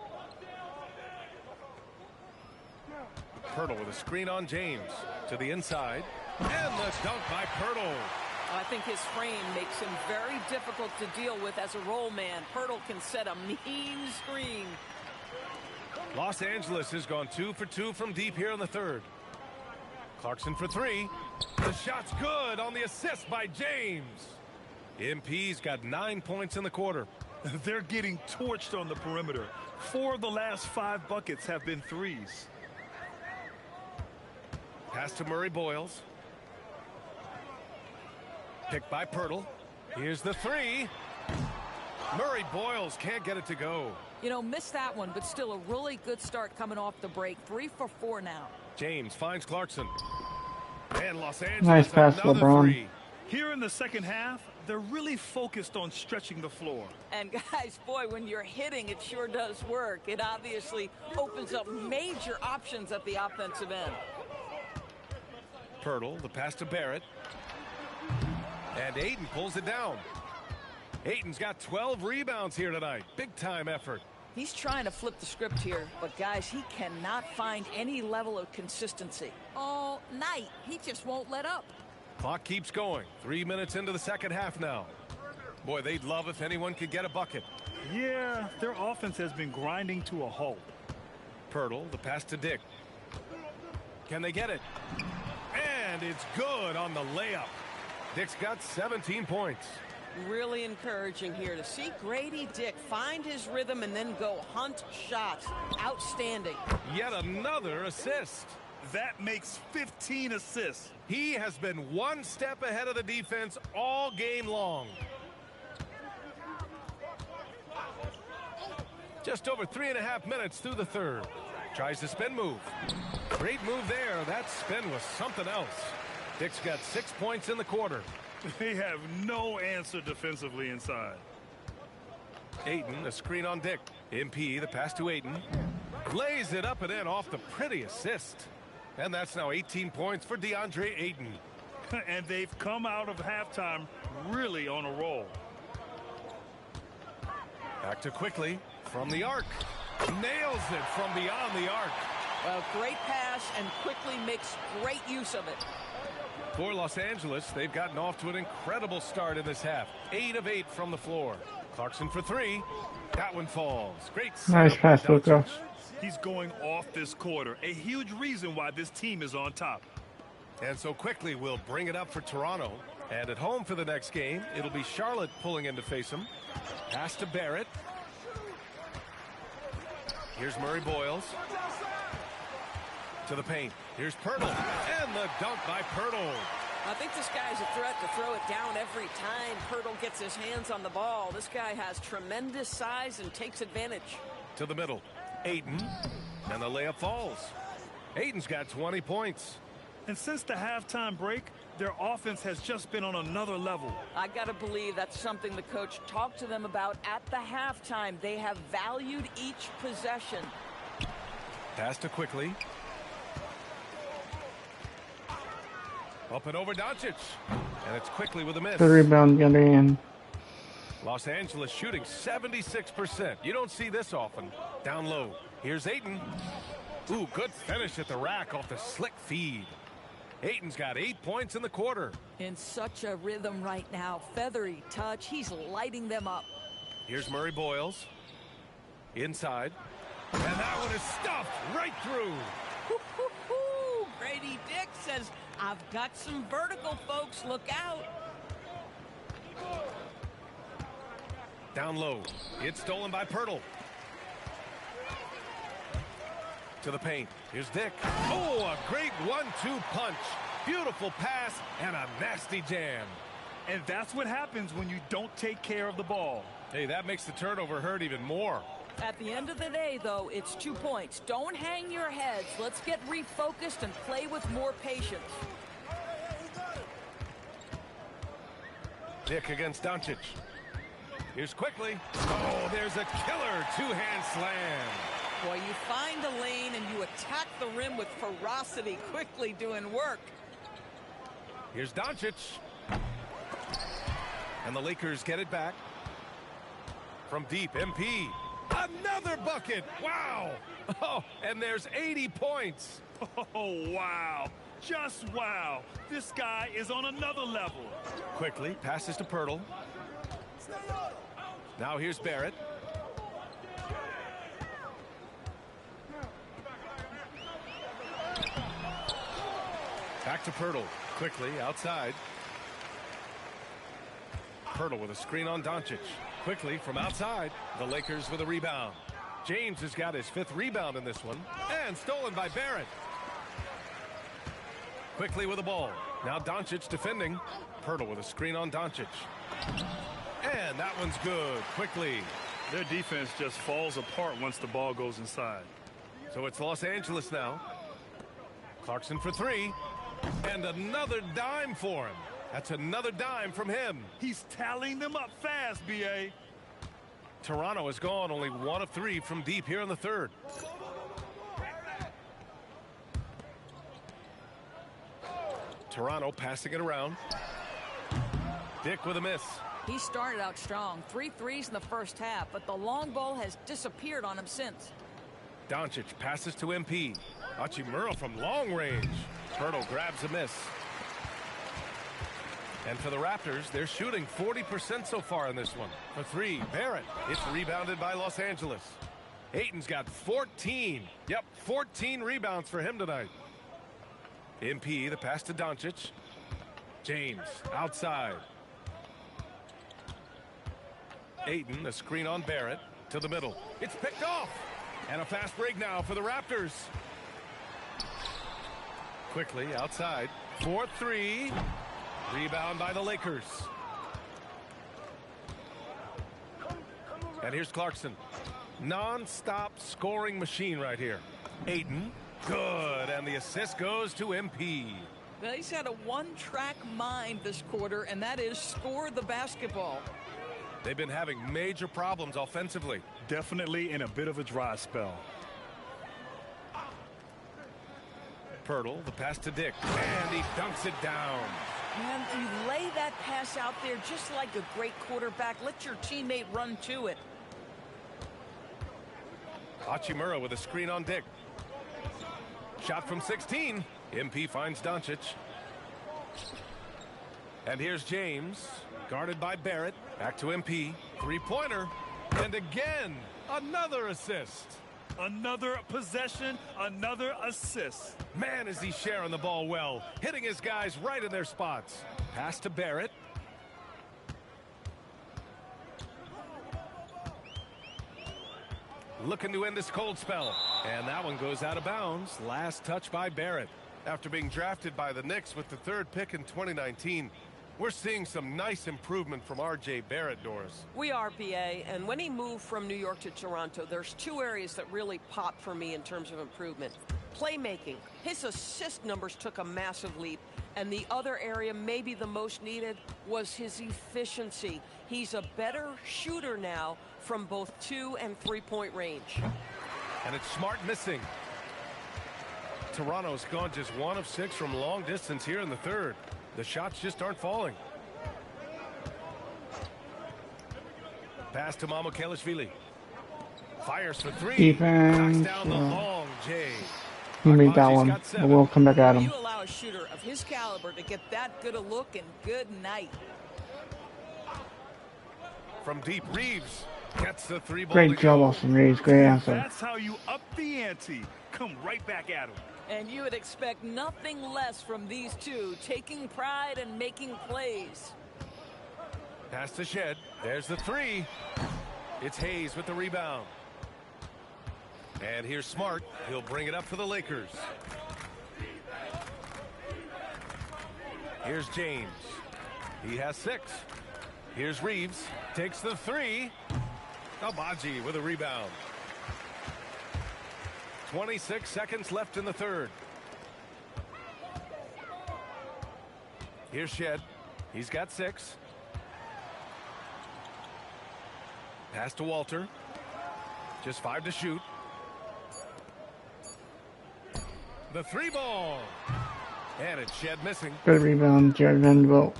Poeltl with a screen on James. To the inside. And the dunk by Poeltl. I think his frame makes him very difficult to deal with as a roll man. Poeltl can set a mean screen. Los Angeles has gone 2 for 2 from deep here in the third. Clarkson for 3. The shot's good on the assist by James. MP's got 9 points in the quarter. They're getting torched on the perimeter. 4 of the last 5 buckets have been threes. Pass to Murray Boyles. Picked by Poeltl. Here's the 3. Murray Boyles can't get it to go. You know, missed that one, but still a really good start coming off the break. 3 for 4 now. James finds Clarkson. And Los Angeles Nice pass, another LeBron. 3. Here in the second half, they're really focused on stretching the floor. And guys, boy, when you're hitting, it sure does work. It obviously opens up major options at the offensive end. Poeltl, the pass to Barrett. And Ayton pulls it down. Ayton's got 12 rebounds here tonight. Big time effort. He's trying to flip the script here, but guys, he cannot find any level of consistency. All night, he just won't let up. Clock keeps going. 3 minutes into the second half now. Boy, they'd love if anyone could get a bucket. Yeah, their offense has been grinding to a halt. Pirtle, the pass to Dick. Can they get it? And it's good on the layup. Dick's got 17 points. Really encouraging here to see Grady Dick find his rhythm and then go hunt shots. Outstanding. Yet another assist. That makes 15 assists. He has been one step ahead of the defense all game long. Just over 3.5 minutes through the third. Tries the spin move. Great move there. That spin was something else. Dick's got 6 points in the quarter. They have no answer defensively inside. Ayton, a screen on Dick. MP, the pass to Ayton. Lays it up and in off the pretty assist. And that's now 18 points for DeAndre Ayton. And they've come out of halftime really on a roll. Back to Quickly from the arc. Nails it from beyond the arc. A great pass and Quickly makes great use of it. For Los Angeles, they've gotten off to an incredible start in this half. 8 of 8 from the floor. Clarkson for 3. That one falls. Great. Nice pass, Luka. He's going off this quarter. A huge reason why this team is on top. And so Quickly will bring it up for Toronto. And at home for the next game, it'll be Charlotte pulling in to face him. Pass to Barrett. Here's Murray Boyles. To the paint. Here's Pirtle. And the dunk by Pirtle. I think this guy's a threat to throw it down every time Pirtle gets his hands on the ball. This guy has tremendous size and takes advantage. To the middle. Ayton. And the layup falls. Ayton's got 20 points. And since the halftime break, their offense has just been on another level. I got to believe that's something the coach talked to them about at the halftime. They have valued each possession. Pass to Quickly. Up and over Doncic. And it's Quickly with a miss. The rebound getting in. Los Angeles shooting 76%. You don't see this often. Down low. Here's Ayton. Ooh, good finish at the rack off the slick feed. Ayton's got 8 points in the quarter. In such a rhythm right now. Feathery touch. He's lighting them up. Here's Murray Boyles. Inside. And that one is stuffed right through. Grady Dick says, I've got some vertical, folks. Look out. Down low. It's stolen by Pirtle. To the paint. Here's Dick. Oh, a great 1-2 punch. Beautiful pass and a nasty jam. And that's what happens when you don't take care of the ball. Hey, that makes the turnover hurt even more. At the end of the day, though, it's 2 points. Don't hang your heads. Let's get refocused and play with more patience. Dick against Doncic. Here's Quickly. Oh, there's a killer two-hand slam. Boy, you find a lane and you attack the rim with ferocity, Quickly doing work. Here's Doncic. And the Lakers get it back. From deep, MP. Another bucket. Wow. Oh, and there's 80 points. Oh, wow. Just wow. This guy is on another level. Quickly passes to Pirtle. Now here's Barrett. Back to Pirtle. Quickly outside. Pirtle with a screen on Doncic. Quickly from outside. The Lakers with a rebound. James has got his 5th rebound in this one. And stolen by Barrett. Quickly with the ball. Now Doncic defending. Pirtle with a screen on Doncic. And that one's good. Quickly. Their defense just falls apart once the ball goes inside. So it's Los Angeles now. Clarkson for 3. And another dime for him. That's another dime from him. He's tallying them up fast, B.A. Toronto has gone only 1 of 3 from deep here in the third. Toronto passing it around. Dick with a miss. He started out strong. 3 threes in the first half, but the long ball has disappeared on him since. Doncic passes to MP. Hachimura from long range. Pirtle grabs a miss. And for the Raptors, they're shooting 40% so far in this one. For three, Barrett. It's rebounded by Los Angeles. Ayton's got 14. Yep, 14 rebounds for him tonight. MP, the pass to Doncic. James, outside. Ayton, a screen on Barrett, to the middle. It's picked off. And a fast break now for the Raptors. Quickly, outside. 4-3. Rebound by the Lakers. And here's Clarkson. Non-stop scoring machine right here. Ayton, good. And the assist goes to MP. Well, he's had a one-track mind this quarter, and that is score the basketball. They've been having major problems offensively. Definitely in a bit of a dry spell. Pirtle, the pass to Dick, and he dunks it down. Man, you lay that pass out there just like a great quarterback. Let your teammate run to it. Hachimura with a screen on Dick. Shot from 16. MP finds Doncic. And here's James, guarded by Barrett. Back to MP. Three-pointer. And again, another assist. Another possession, another assist. Man, is he sharing the ball well, hitting his guys right in their spots. Pass to Barrett. Looking to end this cold spell. And that one goes out of bounds. Last touch by Barrett. After being drafted by the Knicks with the 3rd pick in 2019, we're seeing some nice improvement from R.J. Barrett, Doris. We are, PA, and when he moved from New York to Toronto, there's two areas that really popped for me in terms of improvement. Playmaking. His assist numbers took a massive leap, and the other area, maybe the most needed, was his efficiency. He's a better shooter now from both 2- and 3-point range. And it's Smart missing. Toronto's gone just 1 of 6 from long distance here in the 3rd. The shots just aren't falling. Pass to Mamukelashvili. Fires for 3. Defense. Knocks down the long J. He made that one. But we'll come back at him. You allow a shooter of his caliber to get that good a look, and good night. From deep, Reeves gets the 3-ball. Great job, Austin Reeves. Great answer. That's how you up the ante. Come right back at him. And you would expect nothing less from these two, taking pride and making plays. Pass to Shed. There's the 3. It's Hayes with the rebound. And here's Smart. He'll bring it up for the Lakers. Here's James. He has 6. Here's Reeves. Takes the 3. Albaji with a rebound. 26 seconds left in the 3rd. Here's Shed. He's got 6. Pass to Walter. Just 5 to shoot. The 3-ball. And it's Shed missing. Good rebound, Jared Vanderbilt.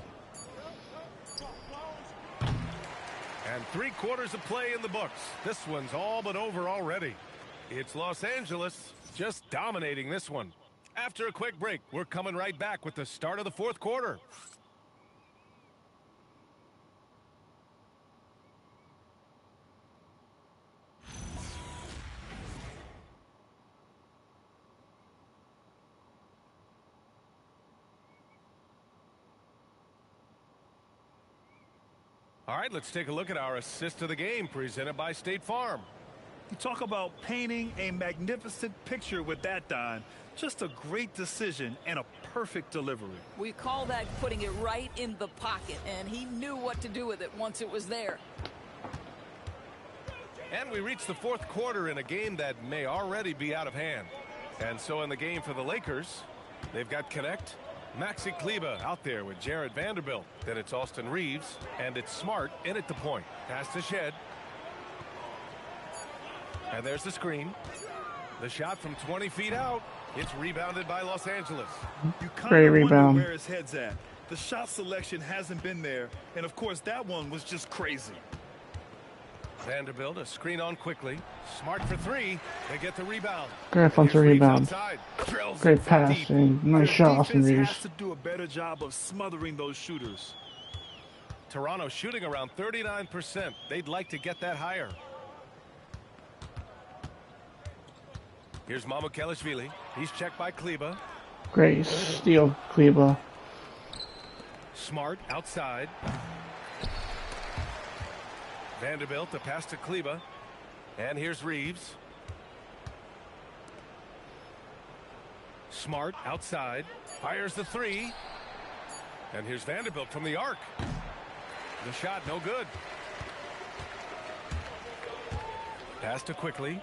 And 3 quarters of play in the books. This one's all but over already. It's Los Angeles just dominating this one. After a quick break, we're coming right back with the start of the 4th quarter. All right, let's take a look at our assist of the game presented by State Farm. You talk about painting a magnificent picture with that, Don. Just a great decision and a perfect delivery. We call that putting it right in the pocket, and he knew what to do with it once it was there. And we reach the 4th quarter in a game that may already be out of hand. And so in the game for the Lakers, they've got Connect, Maxi Kleber out there with Jared Vanderbilt. Then it's Austin Reeves, and it's Smart in at the point. Pass to Shed. And there's the screen. The shot from 20 feet out. It's rebounded by Los Angeles. You Great kind of rebound. wonder where his head's at. The shot selection hasn't been there, and of course that one was just crazy. Vanderbilt, a screen on quickly. Smart for 3. They get the rebound. Good offensive Here's Reeves rebound. outside. Drills Great it from deep. passing. Nice Their shot, Austin defense Reeves. has to do a better job of smothering those shooters. Toronto shooting around 39%. They'd like to get that higher. Here's Mamukelashvili. He's checked by Kleba. Great steal, Kleba. Smart outside. Vanderbilt, the pass to Kleba. And here's Reeves. Smart outside. Fires the three. And here's Vanderbilt from the arc. The shot no good. Pass to Quickly.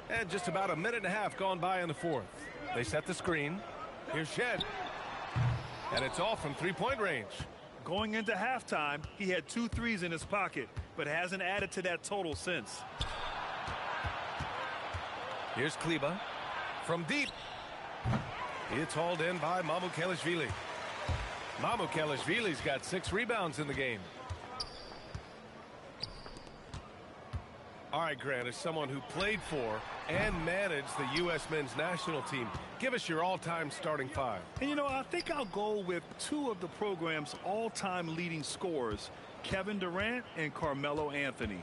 And just about a minute and a half gone by in the fourth. They set the screen. Here's Shed. And it's all from three-point range. Going into halftime, he had 2 threes in his pocket, but hasn't added to that total since. Here's Kleba from deep. It's hauled in by Mamukelashvili. Mamukelashvili's got 6 rebounds in the game. All right, Grant, as someone who played for and managed the U.S. men's national team, give us your all-time starting 5. And, you know, I think I'll go with 2 of the program's all-time leading scorers, Kevin Durant and Carmelo Anthony.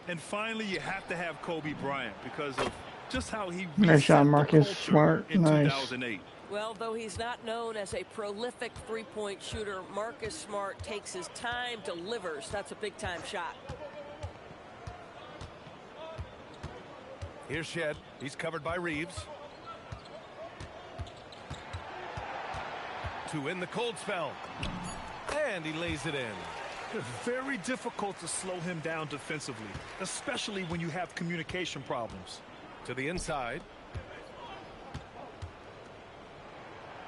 And finally, you have to have Kobe Bryant because of just how he Nice shot, reset Marcus the culture Smart. in Nice. 2008. Well, though he's not known as a prolific three-point shooter, Marcus Smart takes his time, delivers. That's a big-time shot. Here's Shed. He's covered by Reeves. To win the cold spell. And he lays it in. Very difficult to slow him down defensively, especially when you have communication problems. To the inside.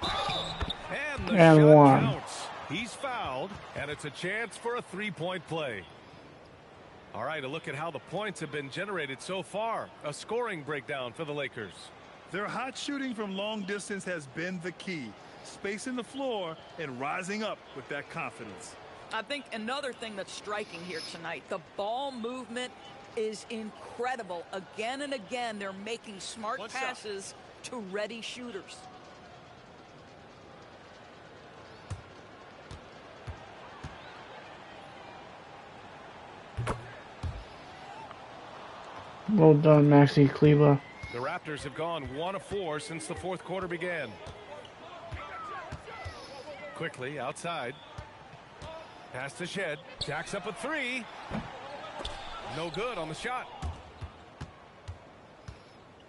And the And shot one. counts. He's fouled, and it's a chance for a three-point play. All right, a look at how the points have been generated so far. A scoring breakdown for the Lakers. Their hot shooting from long distance has been the key. Spacing the floor and rising up with that confidence. I think another thing that's striking here tonight, the ball movement is incredible. Again and again, they're making smart passes to ready shooters. Well done, Maxi Kleba. The Raptors have gone 1 of 4 since the fourth quarter began. Quickly outside. Pass to Shed. Jacks up a 3. No good on the shot.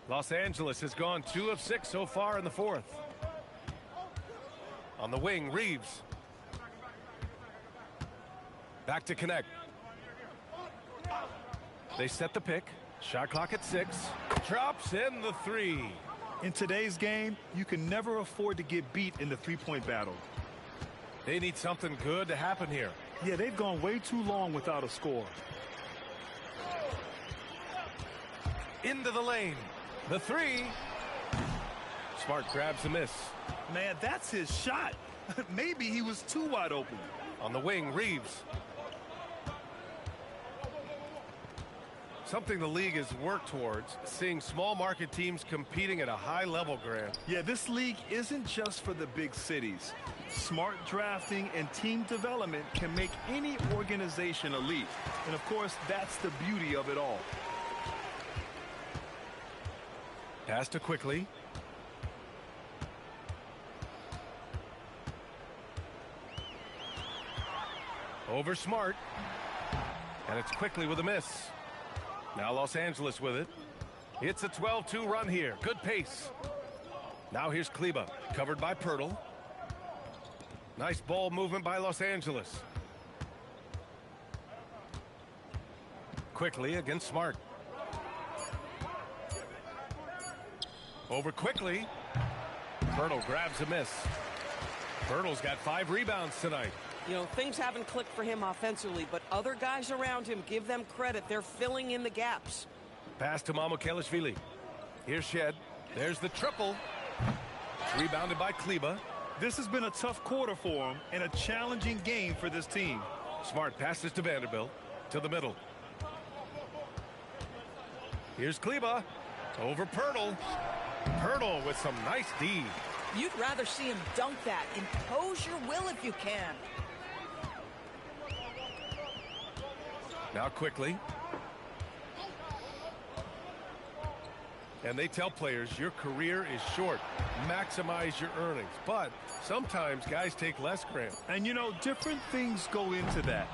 Los Angeles has gone 2 of 6 so far in the fourth. On the wing, Reeves. Back to connect. They set the pick. Shot clock at 6. Drops in the 3. In today's game, you can never afford to get beat in the three-point battle. They need something good to happen here. Yeah, they've gone way too long without a score. Into the lane. The 3. Smart grabs the miss. Man, that's his shot. Maybe he was too wide open. On the wing, Reeves. Something the league has worked towards, seeing small market teams competing at a high level, Grant. Yeah, this league isn't just for the big cities. Smart drafting and team development can make any organization elite. And of course, that's the beauty of it all. Pass to Quickly. Over Smart. And it's Quickly with a miss. Now Los Angeles with it. It's a 12-2 run here. Good pace. Now here's Kleba, covered by Pirtle. Nice ball movement by Los Angeles. Quickly against Smart. Over Quickly. Pirtle grabs a miss. Pirtle's got 5 rebounds tonight. You know, things haven't clicked for him offensively, but other guys around him, give them credit. They're filling in the gaps. Pass to Mamukelashvili. Here's Shed. There's the triple. Rebounded by Kleba. This has been a tough quarter for him and a challenging game for this team. Smart passes to Vanderbilt. To the middle. Here's Kleba over Pirtle. Pirtle with some nice D. You'd rather see him dunk that. Impose your will if you can. Now quickly. And they tell players your career is short. Maximize your earnings. But sometimes guys take less, Grant. And you know, different things go into that.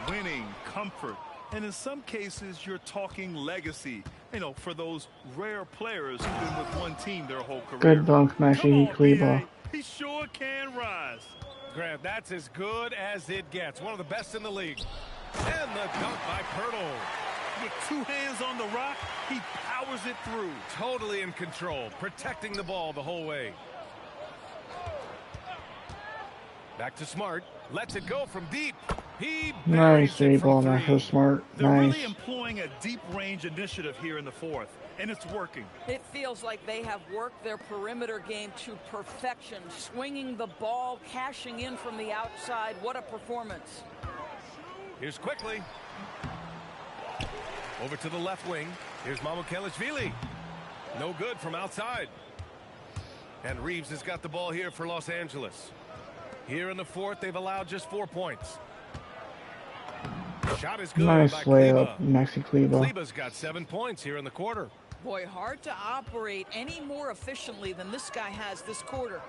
Winning, comfort, and in some cases you're talking legacy. You know, for those rare players who've been with one team their whole career. Good dunk, Maxi Kleba. He sure can rise. Grant, that's as good as it gets. One of the best in the league. And the dunk by Pirtle. With 2 hands on the rock, he powers it through. Totally in control, protecting the ball the whole way. Back to Smart. Lets it go from deep. He nice three ball, not so Smart. They're nice. really employing a deep range initiative here in the fourth, and it's working. It feels like they have worked their perimeter game to perfection, swinging the ball, cashing in from the outside. What a performance. Here's quickly. Over to the left wing. Here's Mamukelashvili. No good from outside. And Reeves has got the ball here for Los Angeles. Here in the fourth, they've allowed just 4 points. Shot is good nice by layup, Kleba. Maxi Kleba. Kleba's got 7 points here in the quarter. Boy, hard to operate any more efficiently than this guy has this quarter.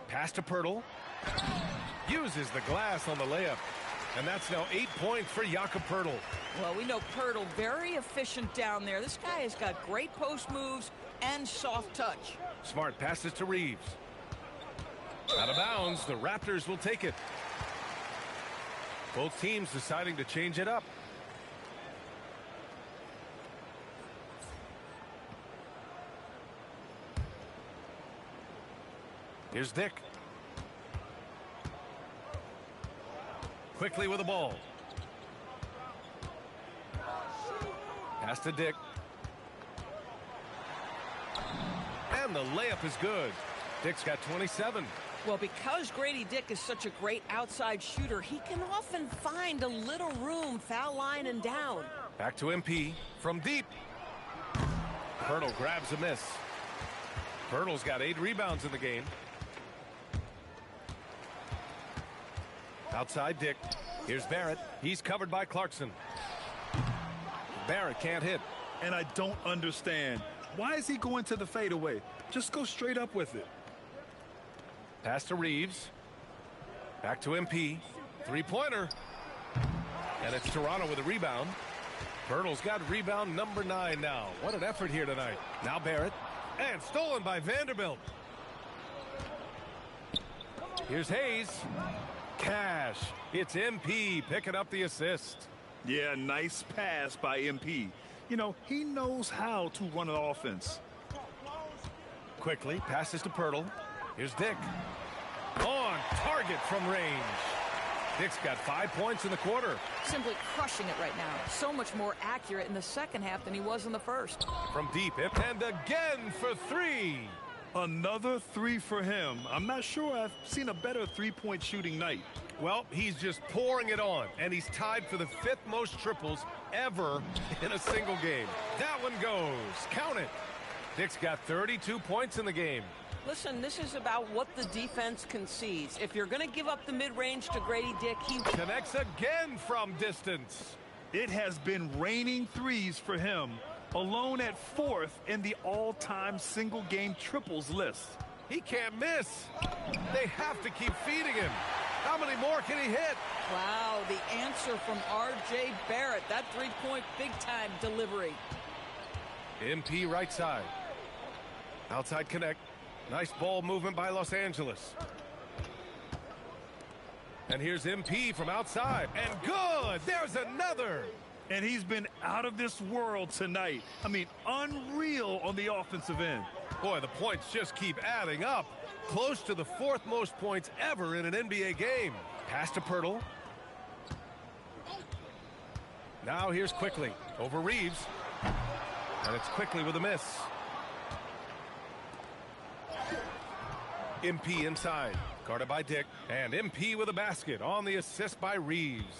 Pass to Pirtle. Uses the glass on the layup. And that's now 8 points for Jakob Pirtle. Well, we know Pirtle very efficient down there. This guy has got great post moves and soft touch. Smart passes to Reeves. Out of bounds. The Raptors will take it. Both teams deciding to change it up. Here's Dick. Quickly with the ball. Pass to Dick. And the layup is good. Dick's got 27. Well, because Grady Dick is such a great outside shooter, he can often find a little room, foul line and down. Back to MP from deep. Pirtle grabs a miss. Pirtle's got 8 rebounds in the game. Outside Dick. Here's Barrett. He's covered by Clarkson. Barrett can't hit. And I don't understand. Why is he going to the fadeaway? Just go straight up with it. Pass to Reeves. Back to MP. 3-pointer. And it's Toronto with a rebound. Pirtle's got rebound number 9 now. What an effort here tonight. Now Barrett. And stolen by Vanderbilt. Here's Hayes. Cash. It's MP picking up the assist. Yeah, nice pass by MP. You know, he knows how to run an offense. Quickly passes to Pirtle. Here's Dick. On target from range. Dick's got 5 points in the quarter. Simply crushing it right now. So much more accurate in the second half than he was in the first. From deep, and again for 3. Another 3 for him. I'm not sure I've seen a better three-point shooting night. Well, he's just pouring it on, and he's tied for the 5th most triples ever in a single game. That one goes. Count it. Dick's got 32 points in the game. Listen, this is about what the defense concedes. If you're going to give up the mid-range to Grady Dick, he connects again from distance. It has been raining threes for him, alone at 4th in the all-time single-game triples list. He can't miss. They have to keep feeding him. How many more can he hit? Wow, the answer from R.J. Barrett. That three-point big-time delivery. MP right side. Outside connect. Nice ball movement by Los Angeles. And here's MP from outside. And good! There's another! And he's been out of this world tonight. I mean, unreal on the offensive end. Boy, the points just keep adding up. Close to the 4th most points ever in an NBA game. Pass to Pirtle. Now here's Quickly over Reeves. And it's Quickly with a miss. MP inside. Guarded by Dick. And MP with a basket on the assist by Reeves.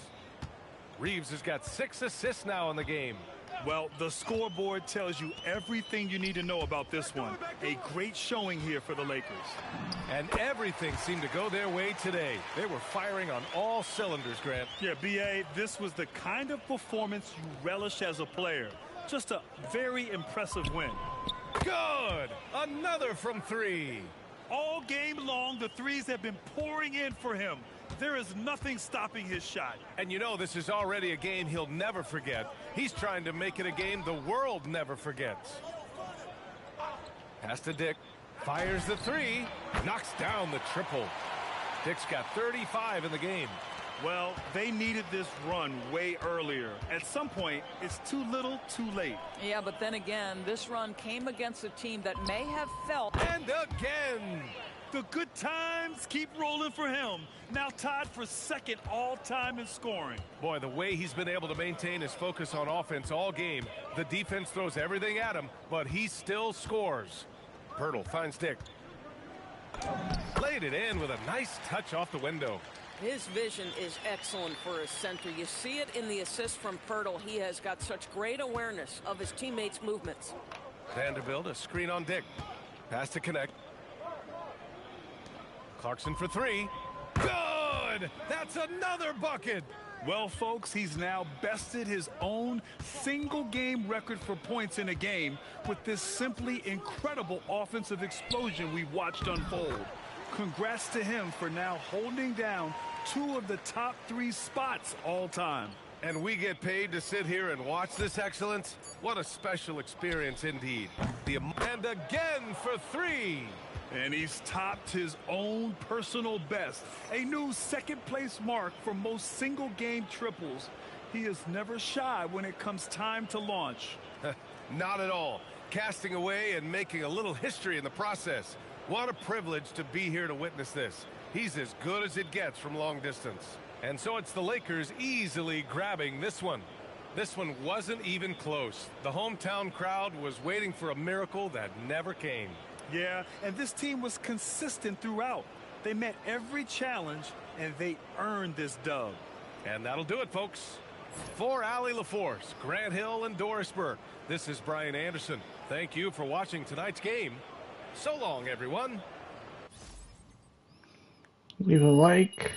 Reeves has got 6 assists now in the game. Well, the scoreboard tells you everything you need to know about this one. A great showing here for the Lakers. And everything seemed to go their way today. They were firing on all cylinders, Grant. Yeah, B.A., this was the kind of performance you relish as a player. Just a very impressive win. Good! Another from 3. All game long, the threes have been pouring in for him. There is nothing stopping his shot. And you know this is already a game he'll never forget. He's trying to make it a game the world never forgets. Pass to Dick. Fires the 3. Knocks down the triple. Dick's got 35 in the game. Well, they needed this run way earlier. At some point, it's too little, too late. Yeah, but then again, this run came against a team that may have felt. And again! The good times keep rolling for him. Now tied for second all-time in scoring. Boy, the way he's been able to maintain his focus on offense all game. The defense throws everything at him, but he still scores. Pirtle finds Dick. Laid it in with a nice touch off the window. His vision is excellent for a center. You see it in the assist from Pirtle. He has got such great awareness of his teammates' movements. Vanderbilt, a screen on Dick. Pass to connect. Clarkson for 3. Good! That's another bucket! Well, folks, he's now bested his own single-game record for points in a game with this simply incredible offensive explosion we watched unfold. Congrats to him for now holding down 2 of the top 3 spots all time. And we get paid to sit here and watch this excellence? What a special experience indeed. And again for 3. And he's topped his own personal best. A new second-place mark for most single-game triples. He is never shy when it comes time to launch. Not at all. Casting away and making a little history in the process. What a privilege to be here to witness this. He's as good as it gets from long distance. And so it's the Lakers easily grabbing this one. This one wasn't even close. The hometown crowd was waiting for a miracle that never came. Yeah, and this team was consistent throughout. They met every challenge, and they earned this dub. And that'll do it, folks. For Allie LaForce, Grant Hill, and Doris Burke, this is Brian Anderson. Thank you for watching tonight's game. So long, everyone. Leave a like.